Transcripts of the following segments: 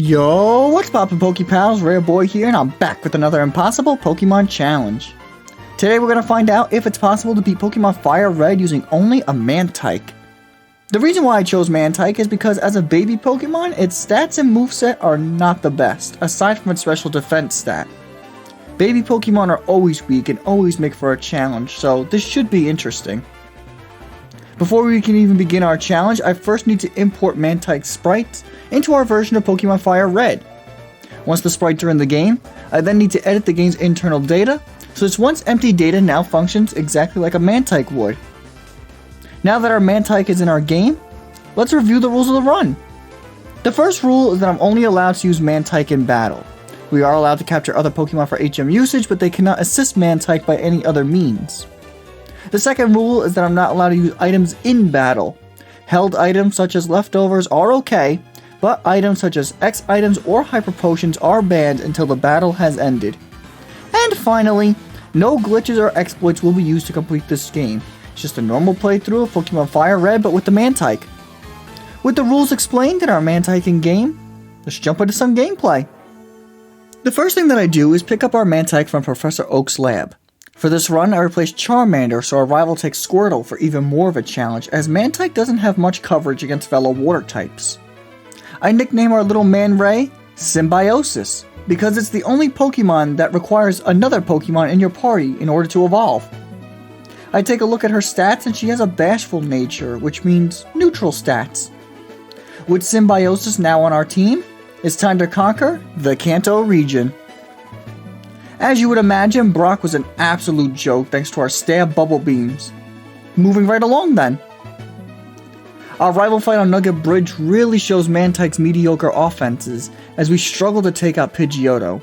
Yo, what's poppin' PokePals? Rare Boy here, and I'm back with another impossible Pokemon challenge. Today we're gonna find out if it's possible to beat Pokemon Fire Red using only a Mantyke. The reason why I chose Mantyke is because as a baby Pokemon, its stats and moveset are not the best, aside from its special defense stat. Baby Pokemon are always weak and always make for a challenge, so this should be interesting. Before we can even begin our challenge, I first need to import Mantyke's sprites into our version of Pokemon Fire Red. Once the sprites are in the game, I then need to edit the game's internal data, so this once empty data now functions exactly like a Mantyke would. Now that our Mantyke is in our game, let's review the rules of the run. The first rule is that I'm only allowed to use Mantyke in battle. We are allowed to capture other Pokemon for HM usage, but they cannot assist Mantyke by any other means. The second rule is that I'm not allowed to use items in battle. Held items such as leftovers are okay, but items such as X items or hyper potions are banned until the battle has ended. And finally, no glitches or exploits will be used to complete this game. It's just a normal playthrough of Pokemon Fire Red but with the Mantyke. With the rules explained in our Mantyke in game, let's jump into some gameplay. The first thing that I do is pick up our Mantyke from Professor Oak's lab. For this run, I replaced Charmander so our rival takes Squirtle for even more of a challenge, as Mantyke doesn't have much coverage against fellow water types. I nickname our little man Ray Symbiosis, because it's the only Pokemon that requires another Pokemon in your party in order to evolve. I take a look at her stats and she has a bashful nature, which means neutral stats. With Symbiosis now on our team, it's time to conquer the Kanto region. As you would imagine, Brock was an absolute joke thanks to our stab bubble beams. Moving right along then. Our rival fight on Nugget Bridge really shows Mantyke's mediocre offenses as we struggle to take out Pidgeotto.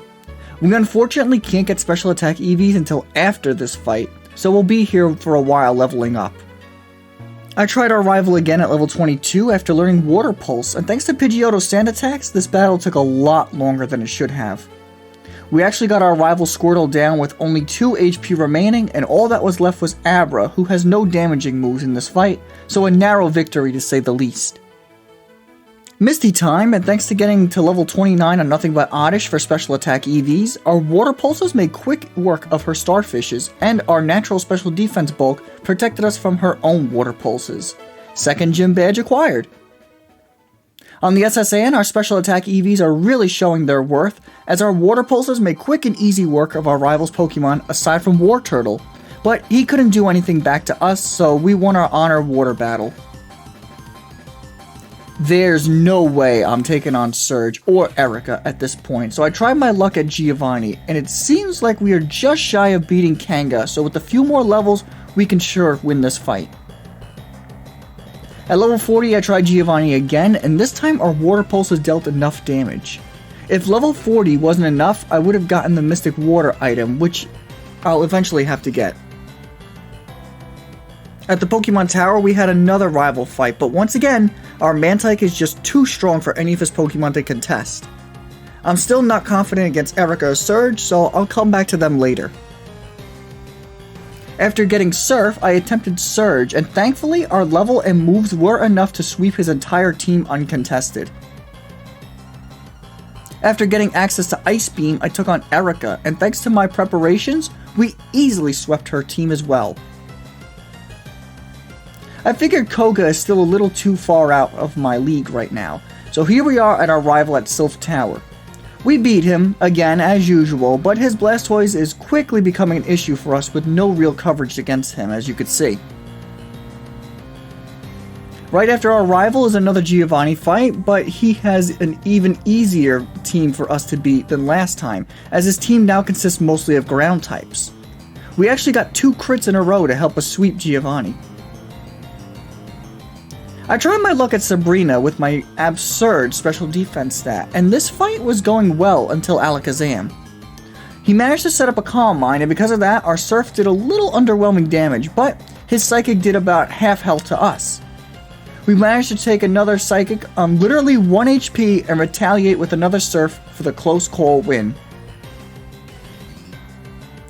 We unfortunately can't get special attack EVs until after this fight, so we'll be here for a while leveling up. I tried our rival again at level 22 after learning Water Pulse, and thanks to Pidgeotto's sand attacks, this battle took a lot longer than it should have. We actually got our rival Squirtle down with only 2 HP remaining, and all that was left was Abra, who has no damaging moves in this fight, so a narrow victory to say the least. Misty time, and thanks to getting to level 29 on Nothing But Oddish for special attack EVs, our Water Pulses made quick work of her Starfishes, and our natural special defense bulk protected us from her own Water Pulses. Second gym badge acquired. On the SSN, our special attack EVs are really showing their worth, as our Water Pulses make quick and easy work of our rival's Pokemon aside from Wartortle, but he couldn't do anything back to us, so we won our Honor Water battle. There's no way I'm taking on Surge or Erica at this point, so I tried my luck at Giovanni, and it seems like we are just shy of beating Kanga, so with a few more levels, we can sure win this fight. At level 40, I tried Giovanni again, and this time our Water Pulses dealt enough damage. If level 40 wasn't enough, I would have gotten the Mystic Water item, which I'll eventually have to get. At the Pokemon Tower, we had another rival fight, but once again, our Mantyke is just too strong for any of his Pokemon to contest. I'm still not confident against Erica or Surge, so I'll come back to them later. After getting Surf, I attempted Surge, and thankfully our level and moves were enough to sweep his entire team uncontested. After getting access to Ice Beam, I took on Erica, and thanks to my preparations, we easily swept her team as well. I figured Koga is still a little too far out of my league right now, so here we are at our rival at Sylph Tower. We beat him, again as usual, but his Blastoise is quickly becoming an issue for us with no real coverage against him, as you could see. Right after our rival is another Giovanni fight, but he has an even easier team for us to beat than last time, as his team now consists mostly of ground types. We actually got 2 crits in a row to help us sweep Giovanni. I tried my luck at Sabrina with my absurd special defense stat, and this fight was going well until Alakazam. He managed to set up a Calm Mind, and because of that, our Surf did a little underwhelming damage, but his Psychic did about half health to us. We managed to take another Psychic on literally 1 HP and retaliate with another Surf for the close call win.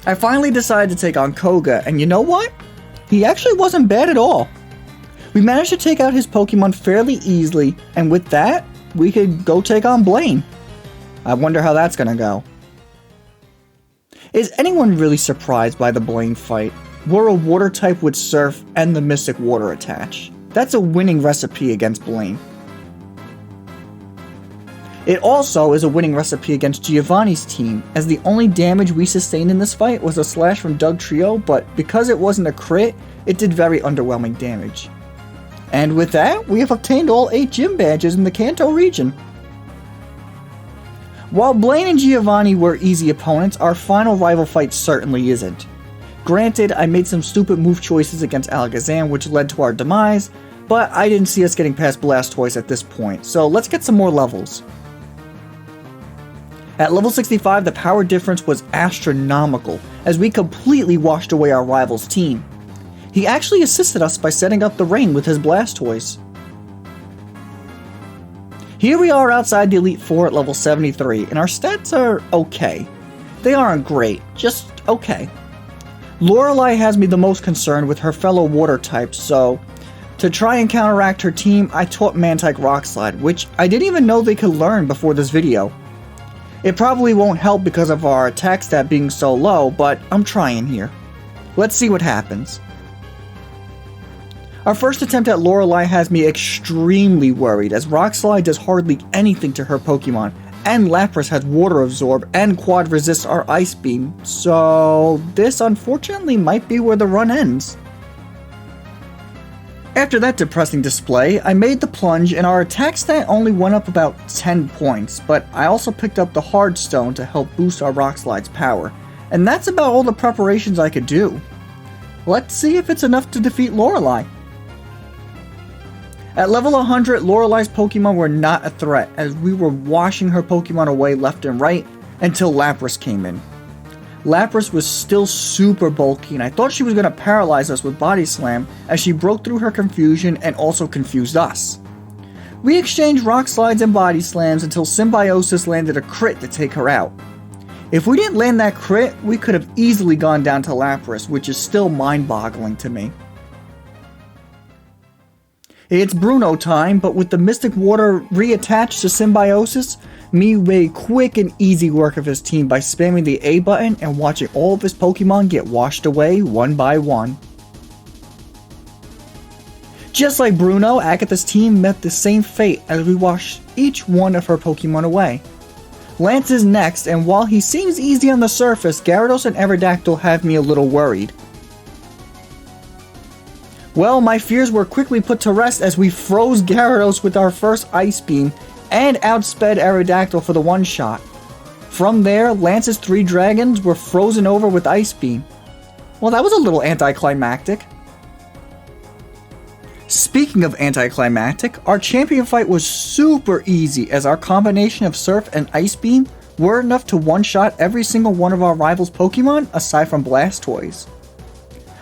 I finally decided to take on Koga, and you know what? He actually wasn't bad at all. We managed to take out his Pokemon fairly easily, and with that, we could go take on Blaine. I wonder how that's gonna go. Is anyone really surprised by the Blaine fight? We're a water type with Surf and the Mystic Water attach. That's a winning recipe against Blaine. It also is a winning recipe against Giovanni's team, as the only damage we sustained in this fight was a slash from Doug Trio, but because it wasn't a crit, it did very underwhelming damage. And with that, we have obtained all 8 gym badges in the Kanto region. While Blaine and Giovanni were easy opponents, our final rival fight certainly isn't. Granted, I made some stupid move choices against Alakazam which led to our demise, but I didn't see us getting past Blastoise at this point, so let's get some more levels. At level 65, the power difference was astronomical, as we completely washed away our rival's team. He actually assisted us by setting up the rain with his Blastoise. Here we are outside the Elite Four at level 73, and our stats are okay. They aren't great, just okay. Lorelei has me the most concerned with her fellow water types, so to try and counteract her team, I taught Mantyke Rock Slide, which I didn't even know they could learn before this video. It probably won't help because of our attack stat being so low, but I'm trying here. Let's see what happens. Our first attempt at Lorelei has me extremely worried, as Rock Slide does hardly anything to her Pokemon, and Lapras has Water Absorb and Quad Resist our Ice Beam, so this unfortunately might be where the run ends. After that depressing display, I made the plunge and our attack stat only went up about 10 points, but I also picked up the Hard Stone to help boost our Rock Slide's power, and that's about all the preparations I could do. Let's see if it's enough to defeat Lorelei. At level 100, Lorelei's Pokemon were not a threat, as we were washing her Pokemon away left and right until Lapras came in. Lapras was still super bulky, and I thought she was going to paralyze us with Body Slam as she broke through her confusion and also confused us. We exchanged Rock Slides and Body Slams until Symbiosis landed a crit to take her out. If we didn't land that crit, we could have easily gone down to Lapras, which is still mind-boggling to me. It's Bruno time, but with the Mystic Water reattached to Symbiosis, me made quick and easy work of his team by spamming the A button and watching all of his Pokemon get washed away one by one. Just like Bruno, Agatha's team met the same fate as we washed each one of her Pokemon away. Lance is next, and while he seems easy on the surface, Gyarados and Aerodactyl have me a little worried. Well, my fears were quickly put to rest as we froze Gyarados with our first Ice Beam and outsped Aerodactyl for the one-shot. From there, Lance's 3 dragons were frozen over with Ice Beam. Well, that was a little anticlimactic. Speaking of anticlimactic, our champion fight was super easy as our combination of Surf and Ice Beam were enough to one-shot every single one of our rivals' Pokemon aside from Blastoise.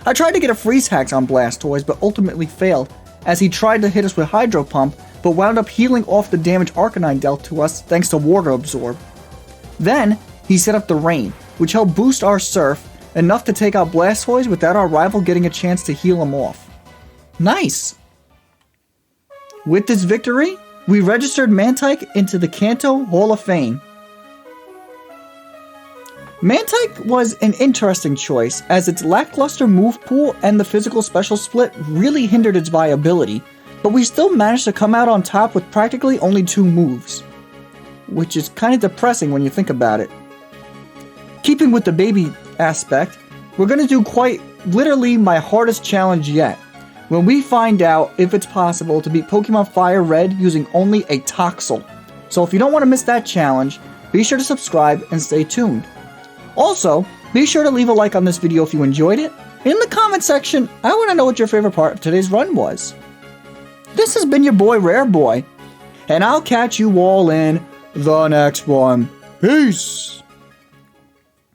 I tried to get a Freeze Hacks on Blastoise but ultimately failed as he tried to hit us with Hydro Pump but wound up healing off the damage Arcanine dealt to us thanks to Water Absorb. Then, he set up the Rain, which helped boost our Surf enough to take out Blastoise without our rival getting a chance to heal him off. Nice! With this victory, we registered Mantyke into the Kanto Hall of Fame. Mantyke was an interesting choice, as its lackluster move pool and the physical special split really hindered its viability, but we still managed to come out on top with practically only 2 moves. Which is kind of depressing when you think about it. Keeping with the baby aspect, we're going to do quite literally my hardest challenge yet, when we find out if it's possible to beat Pokemon Fire Red using only a Toxel. So if you don't want to miss that challenge, be sure to subscribe and stay tuned. Also, be sure to leave a like on this video if you enjoyed it. In the comment section, I want to know what your favorite part of today's run was. This has been your boy Rare Boy, and I'll catch you all in the next one. Peace!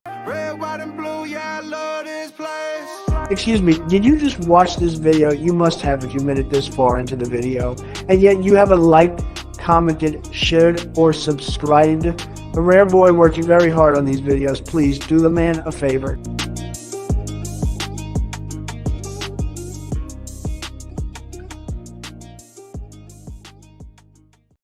Red, white, and blue, yeah, I love this place. Excuse me, did you just watch this video? You must have if you made it this far into the video. And yet you haven't liked, commented, shared, or subscribed. The Rare Boy working very hard on these videos. Please do the man a favor.